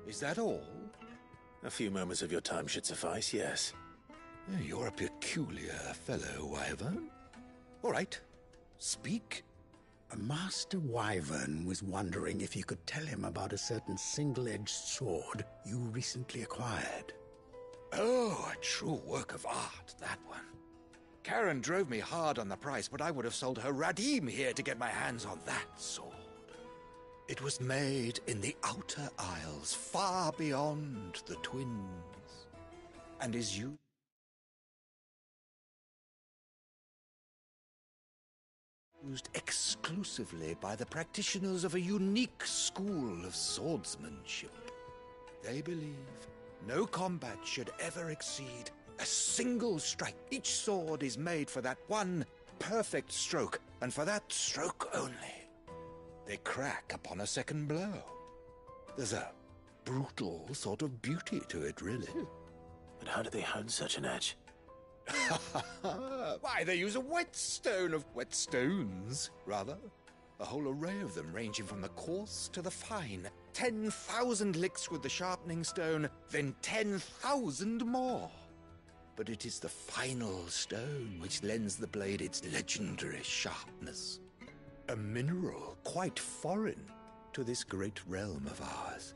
Is that all? A few moments of your time should suffice, yes. You're a peculiar fellow, Wyvern. All right, speak. Master Wyvern was wondering if you could tell him about a certain single-edged sword you recently acquired. Oh, a true work of art, that one. Karen drove me hard on the price, but I would have sold her Radim here to get my hands on that sword. It was made in the Outer Isles, far beyond the Twins, and is used exclusively by the practitioners of a unique school of swordsmanship. They believe no combat should ever exceed a single strike. Each sword is made for that one perfect stroke, and for that stroke only. They crack upon a second blow. There's a brutal sort of beauty to it, really. But how do they hone such an edge? Why, they use a whetstone of whetstones, rather. A whole array of them, ranging from the coarse to the fine. 10,000 licks with the sharpening stone, then 10,000 more. But it is the final stone which lends the blade its legendary sharpness. A mineral quite foreign to this great realm of ours.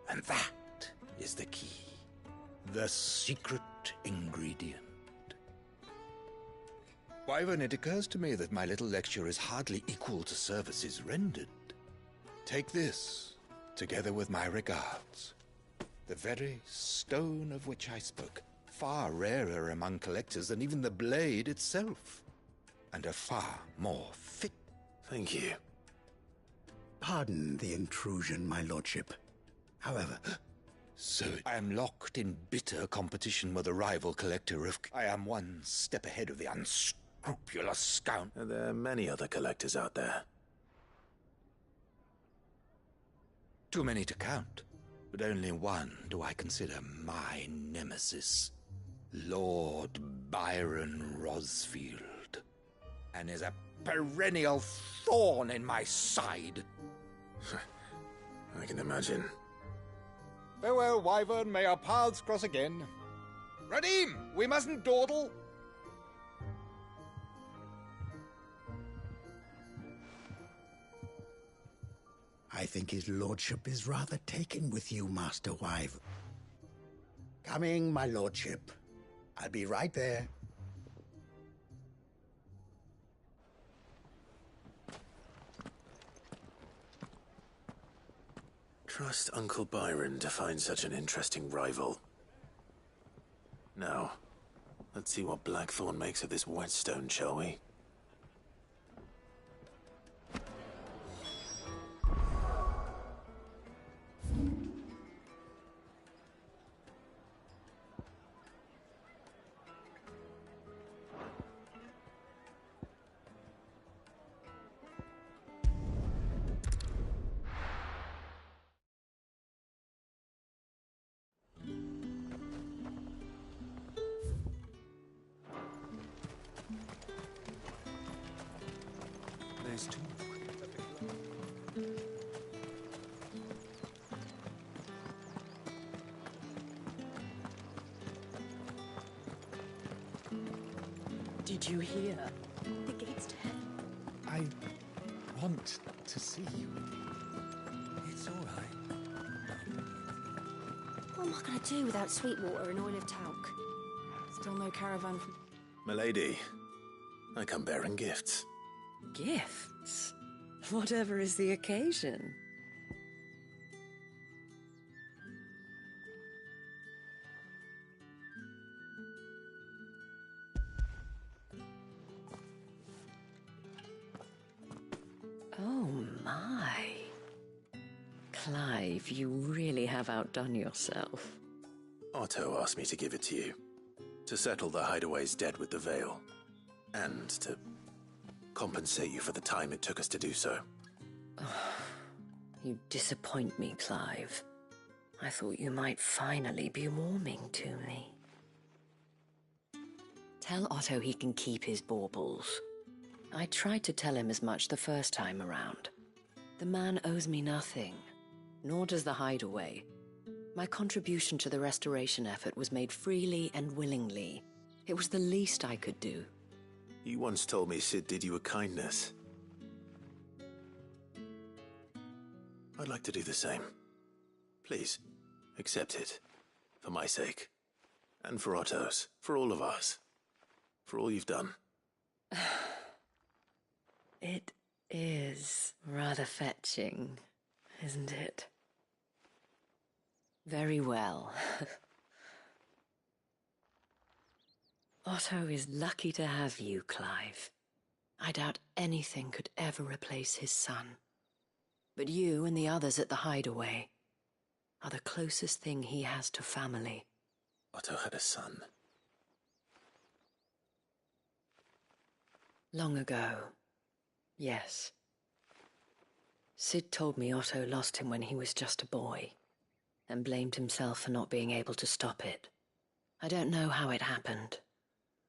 And that is the key. The secret ingredient. Wyvern, it occurs to me that my little lecture is hardly equal to services rendered. Take this, together with my regards. The very stone of which I spoke, far rarer among collectors than even the blade itself, and a far more fit. Thank you. Pardon the intrusion, my lordship. However... So I am locked in bitter competition with a rival collector of... I am one step ahead of the unscrupulous scoundrel. There are many other collectors out there. Too many to count, but only one do I consider my nemesis. Lord Byron Rosfield. And is a perennial thorn in my side. I can imagine. Farewell, Wyvern. May our paths cross again. Radim, we mustn't dawdle. I think his lordship is rather taken with you, Master Wyvern. Coming, my lordship. I'll be right there. Trust Uncle Byron to find such an interesting rival. Now, let's see what Blackthorn makes of this whetstone, shall we? There's two. Did you hear? The gate's to heaven. I want to see you. It's all right. What am I going to do without Sweetwater and oil of talc? Still no caravan from... Milady, I come bearing gifts. Gifts? Whatever is the occasion. Oh my. Clive, you really have outdone yourself. Otto asked me to give it to you. To settle the Hideaway's debt with the Veil. And to compensate you for the time it took us to do so. You disappoint me, Clive. I thought you might finally be warming to me. Tell Otto he can keep his baubles. I tried to tell him as much the first time around. The man owes me nothing, nor does the Hideaway. My contribution to the restoration effort was made freely and willingly. It was the least I could do. You once told me Cid did you a kindness. I'd like to do the same. Please, accept it. For my sake. And for Otto's. For all of us. For all you've done. It is rather fetching, isn't it? Very well. Otto is lucky to have you, Clive. I doubt anything could ever replace his son. But you and the others at the Hideaway are the closest thing he has to family. Otto had a son. Long ago, yes. Cid told me Otto lost him when he was just a boy, and blamed himself for not being able to stop it. I don't know how it happened,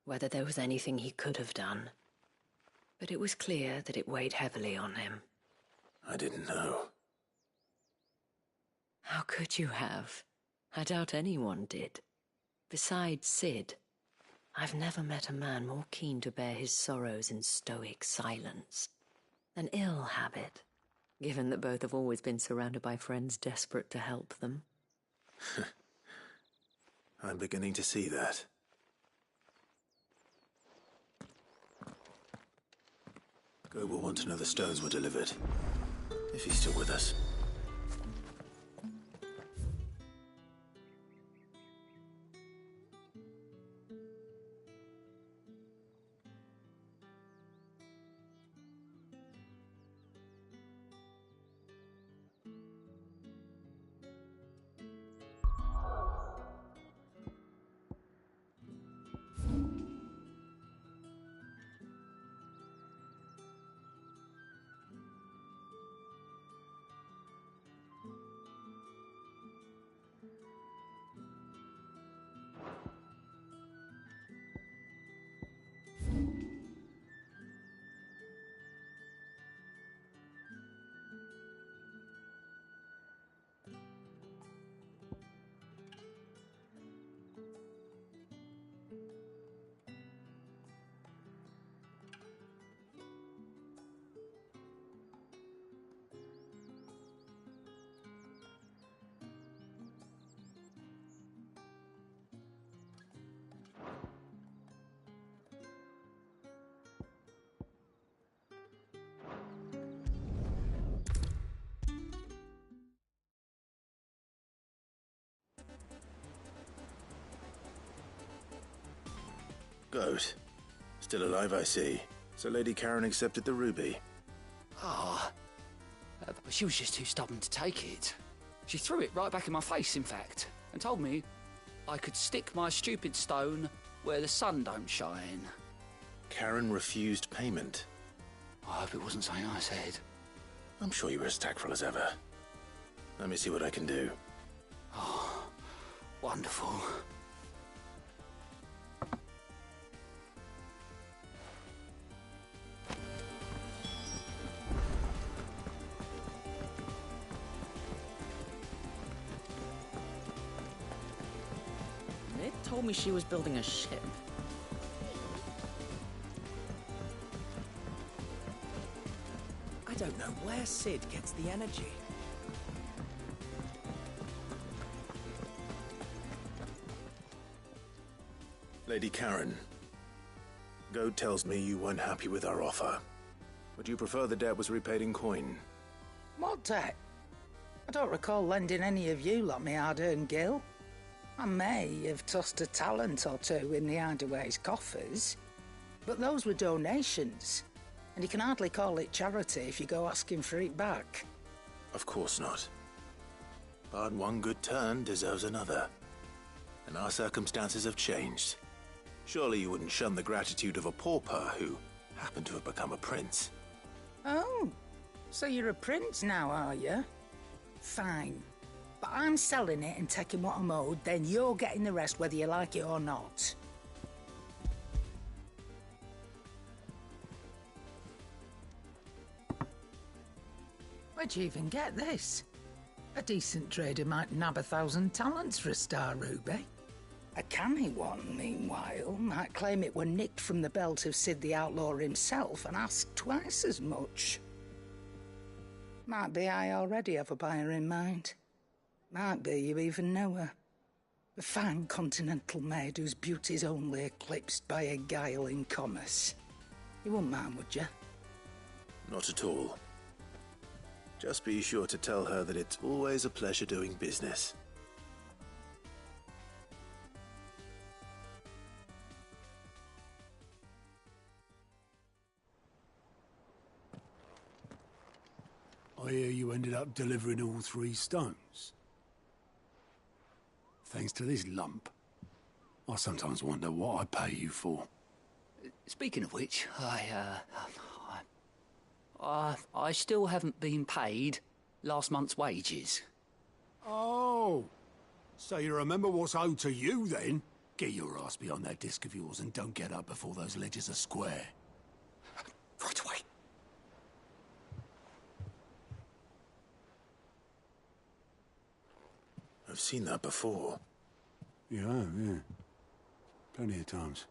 whether there was anything he could have done, but it was clear that it weighed heavily on him. I didn't know. How could you have? I doubt anyone did. Besides Cid, I've never met a man more keen to bear his sorrows in stoic silence. An ill habit, given that both have always been surrounded by friends desperate to help them. I'm beginning to see that. Goh will want to know the stones were delivered. If he's still with us. Goat. Still alive, I see. So Lady Karen accepted the ruby. She was just too stubborn to take it. She threw it right back in my face, in fact, and told me I could stick my stupid stone where the sun don't shine. Karen refused payment. I hope it wasn't something I said. I'm sure you were as tactful as ever. Let me see what I can do. Wonderful. Ned told me she was building a ship. I don't know where Cid gets the energy. Lady Karen, Goat tells me you weren't happy with our offer. Would you prefer the debt was repaid in coin? What debt? I don't recall lending any of you lot me hard-earned gil. I may have tossed a talent or two in the Hideaway's coffers, but those were donations, and you can hardly call it charity if you go asking for it back. Of course not. But one good turn deserves another. And our circumstances have changed. Surely you wouldn't shun the gratitude of a pauper who happened to have become a prince. Oh, so you're a prince now, are you? Fine. But I'm selling it and taking what I'm owed, then you're getting the rest whether you like it or not. Where'd you even get this? A decent trader might nab 1,000 talents for a star ruby. A canny one, meanwhile, might claim it were nicked from the belt of Sid the Outlaw himself and ask twice as much. Might be I already have a buyer in mind. Might be you even know her. A fine continental maid whose beauty's only eclipsed by a guile in commerce. You wouldn't mind, would you? Not at all. Just be sure to tell her that it's always a pleasure doing business. I hear you ended up delivering all 3 stones. Thanks to this lump. I sometimes wonder what I pay you for. Speaking of which, I still haven't been paid last month's wages. Oh, so you remember what's owed to you then? Get your ass behind that disc of yours and don't get up before those ledgers are square. Right away. I've seen that before. You have, yeah. Plenty of times.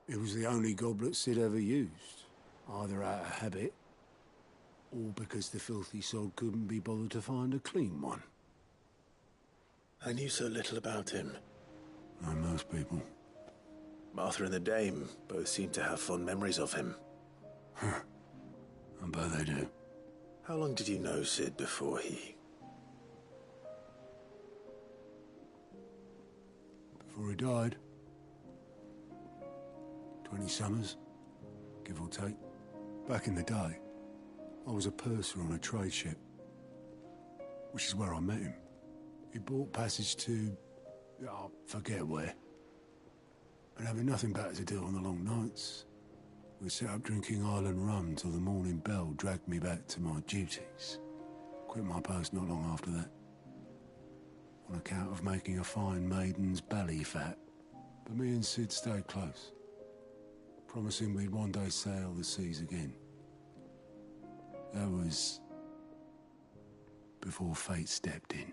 It was the only goblet Sid ever used. Either out of habit, or because the filthy sod couldn't be bothered to find a clean one. I knew so little about him. Like most people. Martha and the Dame both seem to have fond memories of him. Huh. I bet they do. How long did you know Sid before he... Before he died? 20 summers, give or take. Back in the day, I was a purser on a trade ship, which is where I met him. He bought passage to... I forget where. And having nothing better to do on the long nights, we set up drinking island rum till the morning bell dragged me back to my duties. Quit my post not long after that, on account of making a fine maiden's belly fat. But me and Sid stayed close, promising we'd one day sail the seas again. That was before fate stepped in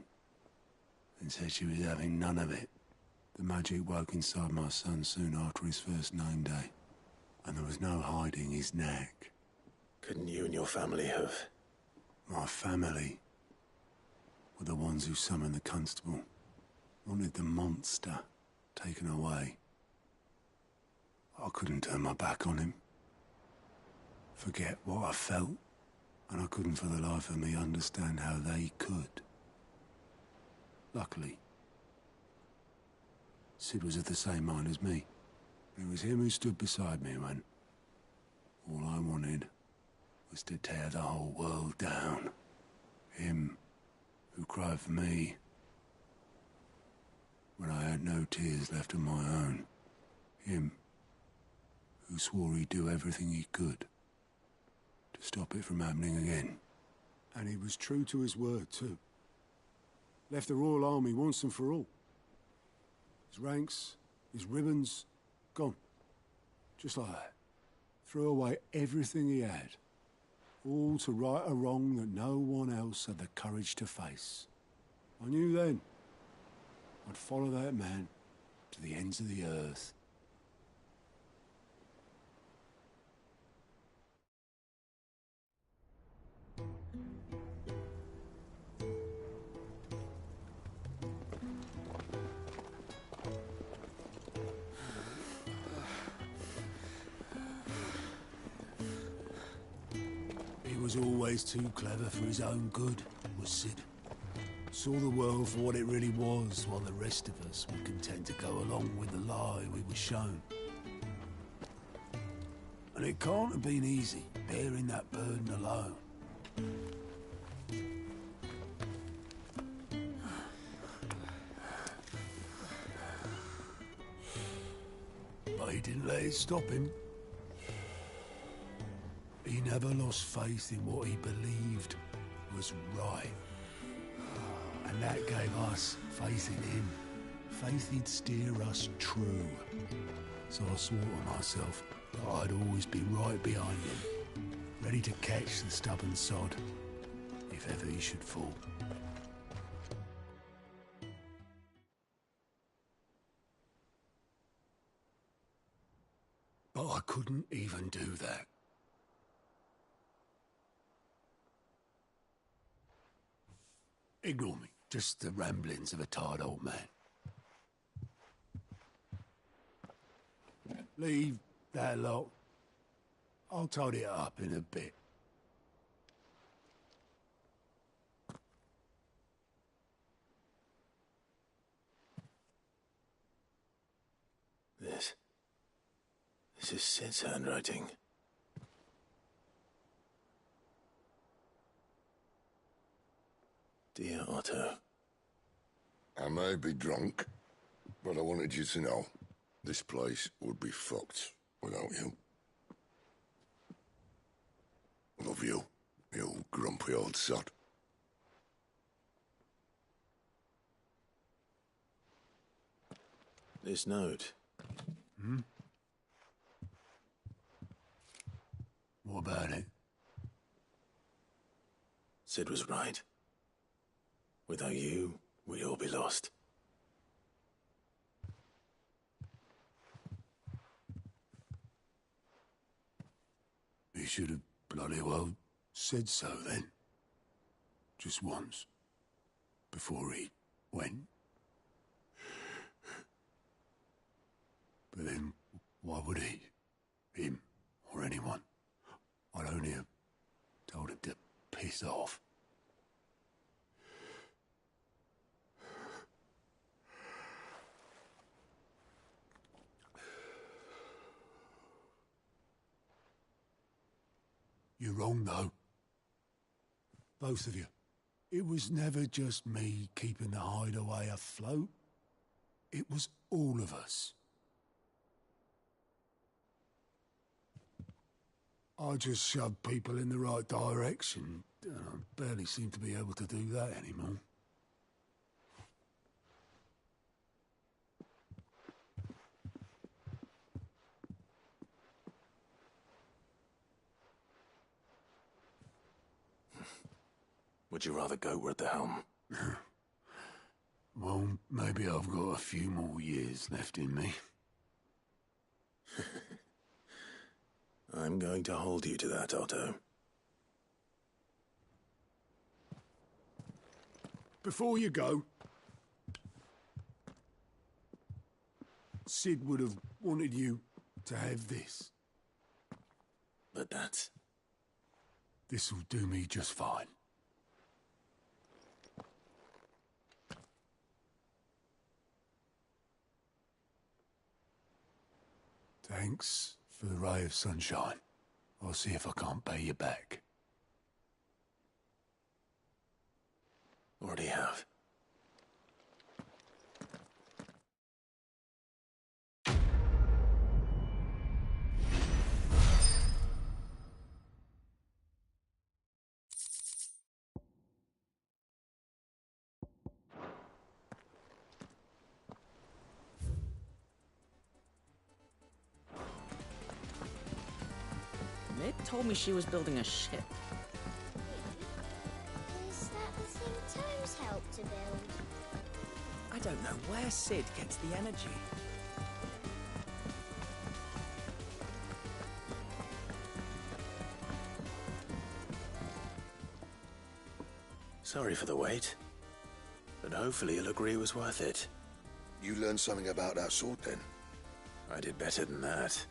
and said she was having none of it. The magic woke inside my son soon after his first name day, and there was no hiding his knack. Couldn't you and your family have... My family were the ones who summoned the constable, wanted the monster taken away. I couldn't turn my back on him, forget what I felt, and I couldn't for the life of me understand how they could. Luckily, Sid was of the same mind as me. It was him who stood beside me when all I wanted was to tear the whole world down. Him who cried for me when I had no tears left of my own. Him who swore he'd do everything he could to stop it from happening again. And he was true to his word, too. Left the Royal Army once and for all. His ranks, his ribbons, gone. Just like that. Threw away everything he had. All to right a wrong that no one else had the courage to face. I knew then I'd follow that man to the ends of the earth. He was always too clever for his own good, was Sid. Saw the world for what it really was, while the rest of us were content to go along with the lie we were shown. And it can't have been easy, bearing that burden alone. But he didn't let it stop him. He never lost faith in what he believed was right. And that gave us faith in him. Faith he'd steer us true. So I swore to myself that I'd always be right behind him, ready to catch the stubborn sod if ever he should fall. I couldn't even do that. Ignore me. Just the ramblings of a tired old man. Leave that lot. I'll tidy it up in a bit. This is Sid's handwriting. Dear Otto. I may be drunk, but I wanted you to know this place would be fucked without you. Love you, you grumpy old sod. This note. Hmm? What about it? Sid was right. Without you, we'd all be lost. He should have bloody well said so then. Just once. Before he went. But then, why would he? Him, or anyone? I'd only have told him to piss off. You're wrong, though. Both of you. It was never just me keeping the hideaway afloat. It was all of us. I just shoved people in the right direction. I barely seem to be able to do that anymore. Would you rather go at the helm? Well, maybe I've got a few more years left in me. I'm going to hold you to that, Otto. Before you go, Sid would have wanted you to have this. But that's... This'll do me just fine. Thanks for the ray of sunshine. I'll see if I can't pay you back. Already have. Mid told me she was building a ship. Is that the thing Tomes helped to build? I don't know where Sid gets the energy. Sorry for the wait. But hopefully he'll agree it was worth it. You learned something about that sword, then? I did better than that.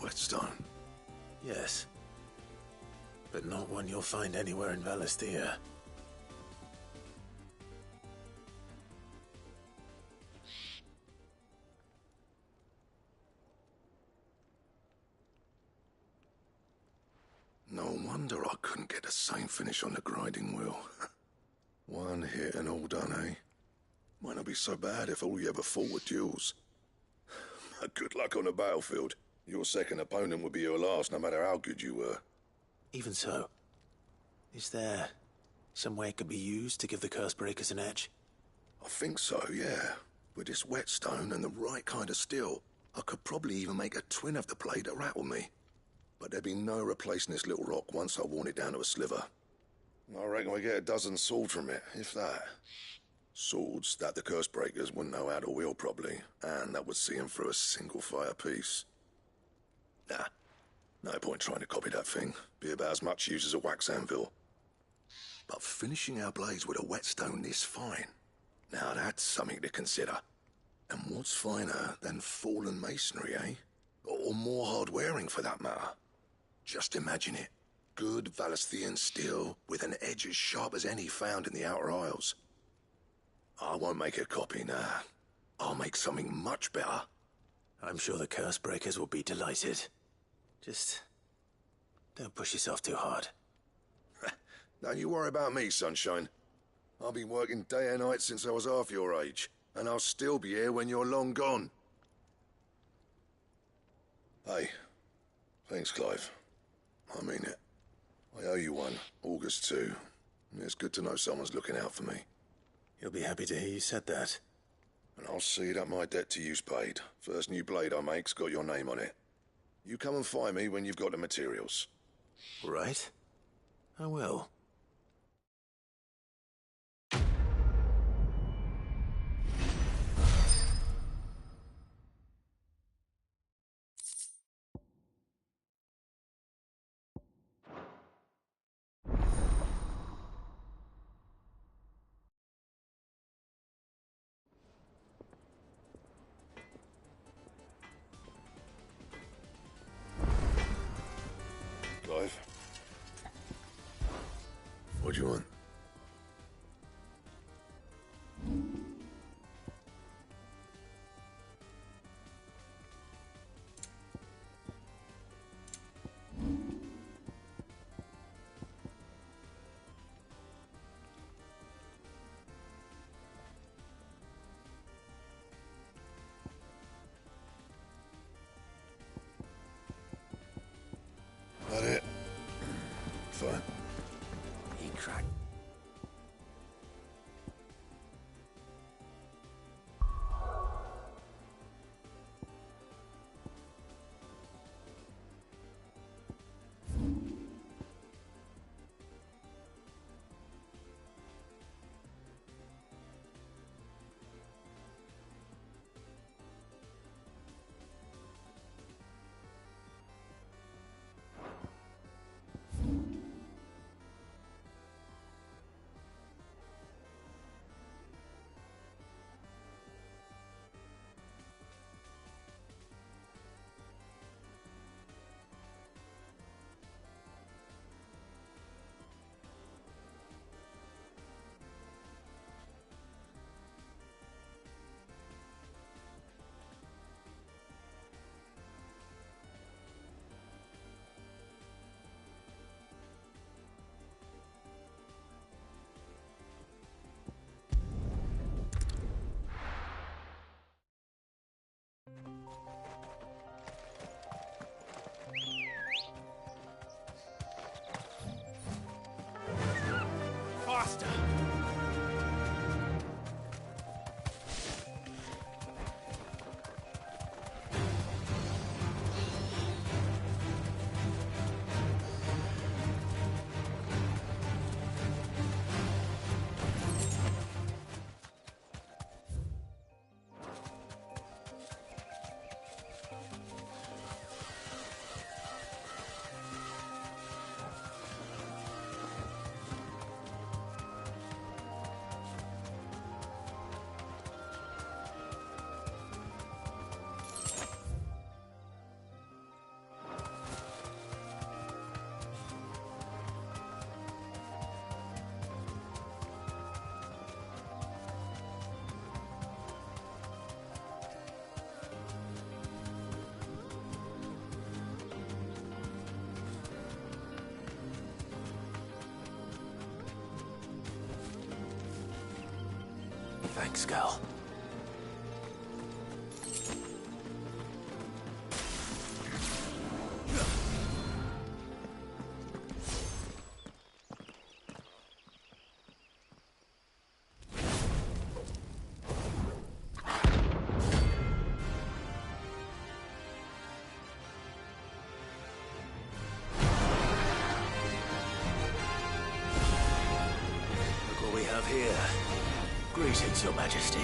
Whetstone? Yes. But not one you'll find anywhere in Valisthea. No wonder I couldn't get the same finish on the grinding wheel. One hit and all done, eh? Might not be so bad if all you ever fought were duels. But good luck on the battlefield. Your second opponent would be your last, no matter how good you were. Even so, is there some way it could be used to give the Cursebreakers an edge? I think so, yeah. With this whetstone and the right kind of steel, I could probably even make a twin of the blade that rattled me. But there'd be no replacing this little rock once I worn it down to a sliver. I reckon we get a dozen swords from it, if that. Swords that the curse breakers wouldn't know how to wield properly, and that would see them through a single fire piece. Nah, no point trying to copy that thing. Be about as much use as a wax anvil. But finishing our blades with a whetstone this fine, now that's something to consider. And what's finer than fallen masonry, eh? Or more hard-wearing, for that matter. Just imagine it. Good Valisthian steel with an edge as sharp as any found in the Outer Isles. I won't make a copy, nah. I'll make something much better. I'm sure the curse breakers will be delighted. Just don't push yourself too hard. Don't you worry about me, Sunshine. I've been working day and night since I was half your age, and I'll still be here when you're long gone. Hey, thanks, Clive. I mean it. I owe you one, August too. It's good to know someone's looking out for me. You'll be happy to hear you said that. And I'll see that my debt to you's paid. First new blade I make's got your name on it. You come and find me when you've got the materials. Right. I will. Clive? What do you want? That it? Fine. He cracked. Faster! Thanks, girl. of here. Greetings, Your Majesty.